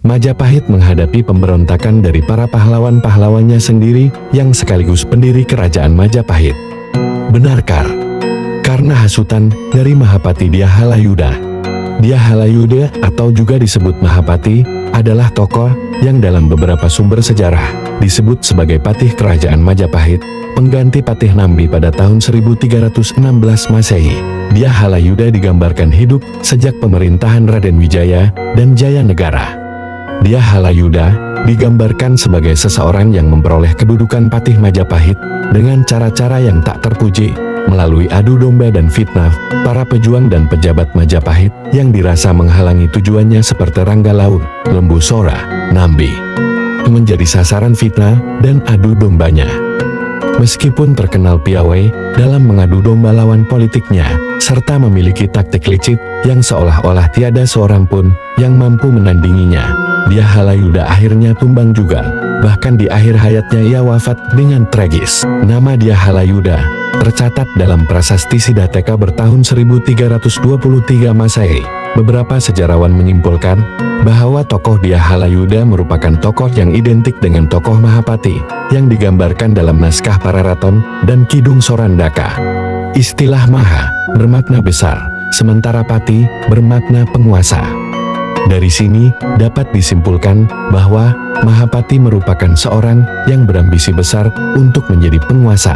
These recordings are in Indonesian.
Majapahit menghadapi pemberontakan dari para pahlawan-pahlawannya sendiri yang sekaligus pendiri kerajaan Majapahit. Benarkah? Karena hasutan dari Mahapati Dyahalayuda. Dyahalayuda atau juga disebut Mahapati adalah tokoh yang dalam beberapa sumber sejarah disebut sebagai patih kerajaan Majapahit, pengganti Patih Nambi pada tahun 1316 Masehi. Dyahalayuda digambarkan hidup sejak pemerintahan Raden Wijaya dan Jaya Negara. Dyahalayuda digambarkan sebagai seseorang yang memperoleh kedudukan patih Majapahit dengan cara-cara yang tak terpuji, melalui adu domba dan fitnah para pejuang dan pejabat Majapahit yang dirasa menghalangi tujuannya seperti Ranggalawe, Lembu Sora, Nambi, menjadi sasaran fitnah dan adu dombanya. Meskipun terkenal piawai dalam mengadu domba lawan politiknya, serta memiliki taktik licik yang seolah-olah tiada seorang pun yang mampu menandinginya, Dyahalayuda akhirnya tumbang juga. Bahkan di akhir hayatnya ia wafat dengan tragis. Nama Dyahalayuda tercatat dalam Prasasti Siddhateka bertahun 1323 Masehi. Beberapa sejarawan menyimpulkan bahwa tokoh Dyahalayuda merupakan tokoh yang identik dengan tokoh Mahapati yang digambarkan dalam naskah Pararaton dan Kidung Sorandaka. Istilah Maha bermakna besar, sementara Pati bermakna penguasa. Dari sini dapat disimpulkan bahwa Mahapati merupakan seorang yang berambisi besar untuk menjadi penguasa.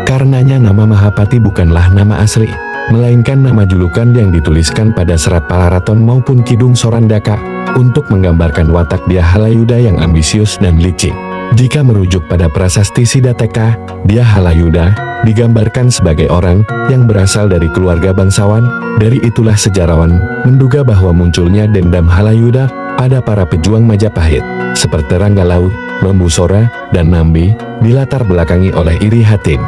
Karenanya nama Mahapati bukanlah nama asli, melainkan nama julukan yang dituliskan pada serat Pararaton maupun Kidung Sorandaka untuk menggambarkan watak Dyahalayuda yang ambisius dan licik. Jika merujuk pada Prasasti Siddhateka, Dyahalayuda digambarkan sebagai orang yang berasal dari keluarga bangsawan. Dari itulah sejarawan menduga bahwa munculnya dendam Halayuda pada para pejuang Majapahit, seperti Ranggalawe, Lembu Sora, dan Nambi, dilatar belakangi oleh iri hati.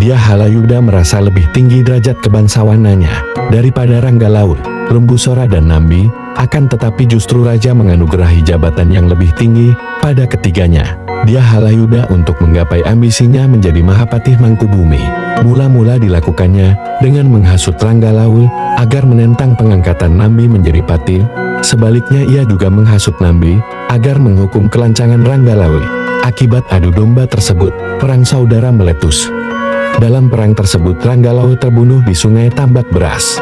Dyahalayuda merasa lebih tinggi derajat kebangsawanannya daripada Ranggalawe, Lembu Sora, dan Nambi, akan tetapi justru raja menganugerahi jabatan yang lebih tinggi pada ketiganya. Dyahalayuda untuk menggapai ambisinya menjadi Mahapatih Mangkubumi, mula-mula dilakukannya dengan menghasut Ranggalawe agar menentang pengangkatan Nambi menjadi patih. Sebaliknya ia juga menghasut Nambi agar menghukum kelancangan Ranggalawe. Akibat adu domba tersebut, perang saudara meletus. Dalam perang tersebut Ranggalawe terbunuh di Sungai Tambak Beras.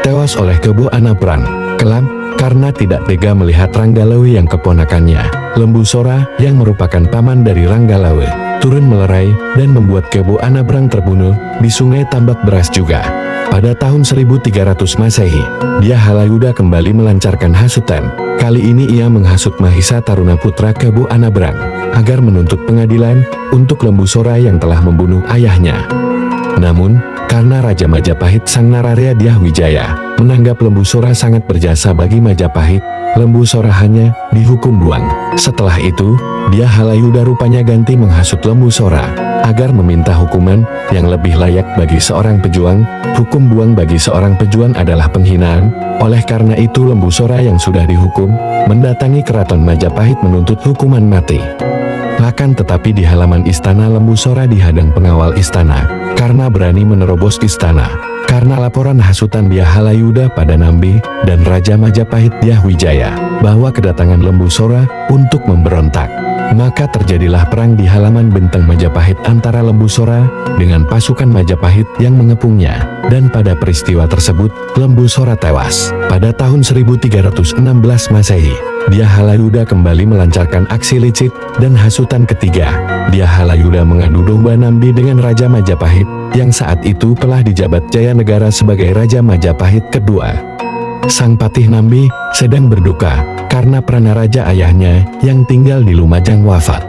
Tewas oleh Kebo Anabran, kelak karena tidak tega melihat Ranggalawe yang keponakannya, Lembu Sora yang merupakan paman dari Ranggalawe, turun melerai dan membuat Kebo Anabrang terbunuh di Sungai Tambak Beras juga. Pada tahun 1300 Masehi, Dyahalayuda kembali melancarkan hasutan. Kali ini ia menghasut Mahisa Taruna putra Kebo Anabrang agar menuntut pengadilan untuk Lembu Sora yang telah membunuh ayahnya. Namun, karena Raja Majapahit Sang Nararya Dyahwijaya menganggap Lembu Sora sangat berjasa bagi Majapahit, Lembu Sora hanya dihukum buang. Setelah itu, Dyahalayuda rupanya ganti menghasut Lembu Sora agar meminta hukuman yang lebih layak bagi seorang pejuang. Hukum buang bagi seorang pejuang adalah penghinaan. Oleh karena itu Lembu Sora yang sudah dihukum mendatangi keraton Majapahit menuntut hukuman mati. Akan tetapi di halaman istana Lembu Sora dihadang pengawal istana karena berani menerobos istana. Karena laporan hasutan Dyahalayuda pada Nambi dan Raja Majapahit Dyahwijaya bahwa kedatangan Lembu Sora untuk memberontak, maka terjadilah perang di halaman benteng Majapahit antara Lembu Sora dengan pasukan Majapahit yang mengepungnya. Dan pada peristiwa tersebut Lembu Sora tewas. Pada tahun 1316 Masehi, Dyahalayuda kembali melancarkan aksi licik dan hasutan ketiga. Dyahalayuda mengadu domba Nambi dengan Raja Majapahit yang saat itu telah dijabat Jaya Negara sebagai Raja Majapahit kedua. Sang Patih Nambi sedang berduka karena pranaraja ayahnya yang tinggal di Lumajang wafat.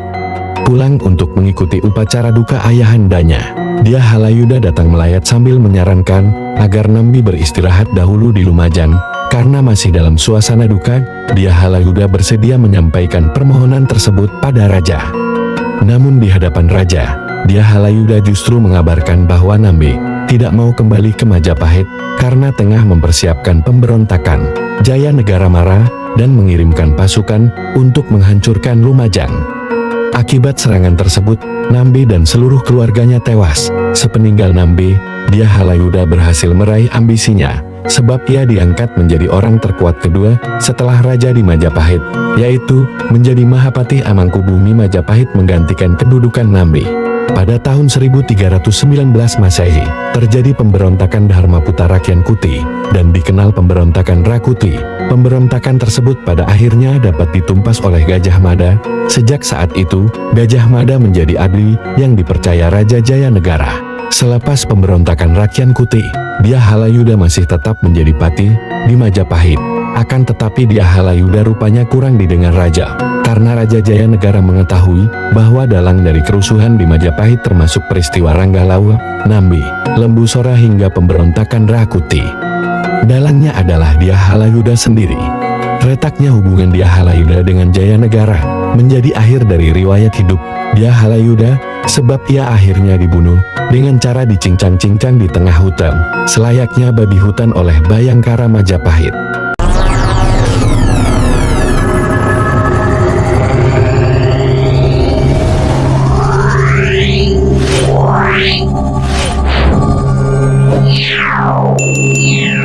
Pulang untuk mengikuti upacara duka ayahandanya, Dyahalayuda datang melayat sambil menyarankan agar Nambi beristirahat dahulu di Lumajang. Karena masih dalam suasana duka, Dyahalayuda bersedia menyampaikan permohonan tersebut pada raja. Namun di hadapan raja, Dyahalayuda justru mengabarkan bahwa Nambi tidak mau kembali ke Majapahit karena tengah mempersiapkan pemberontakan. Jaya Negara marah dan mengirimkan pasukan untuk menghancurkan Lumajang. Akibat serangan tersebut, Nambi dan seluruh keluarganya tewas. Sepeninggal Nambi, Dia Halayuda berhasil meraih ambisinya, sebab ia diangkat menjadi orang terkuat kedua setelah raja di Majapahit, yaitu menjadi Mahapati Amangkubumi Majapahit menggantikan kedudukan Nambi. Pada tahun 1319 Masehi, terjadi pemberontakan Dharmaputra Rakyan Kuti, dan dikenal pemberontakan Rakuti. Pemberontakan tersebut pada akhirnya dapat ditumpas oleh Gajah Mada. Sejak saat itu, Gajah Mada menjadi abdi yang dipercaya Raja Jayanegara. Selepas pemberontakan Rakyan Kuti, dia Halayuda masih tetap menjadi pati di Majapahit. Akan tetapi dia Halayuda rupanya kurang didengar raja, karena Raja Jayanegara mengetahui bahwa dalang dari kerusuhan di Majapahit termasuk peristiwa Ranggalau, Nambi, Lembu Sora hingga pemberontakan Rakuti. Dalangnya adalah dia Halayuda sendiri. Retaknya hubungan dia Halayuda dengan Jayanegara menjadi akhir dari riwayat hidup dia Halayuda, sebab ia akhirnya dibunuh dengan cara dicincang-cincang di tengah hutan, selayaknya babi hutan oleh Bayangkara Majapahit. Yeah.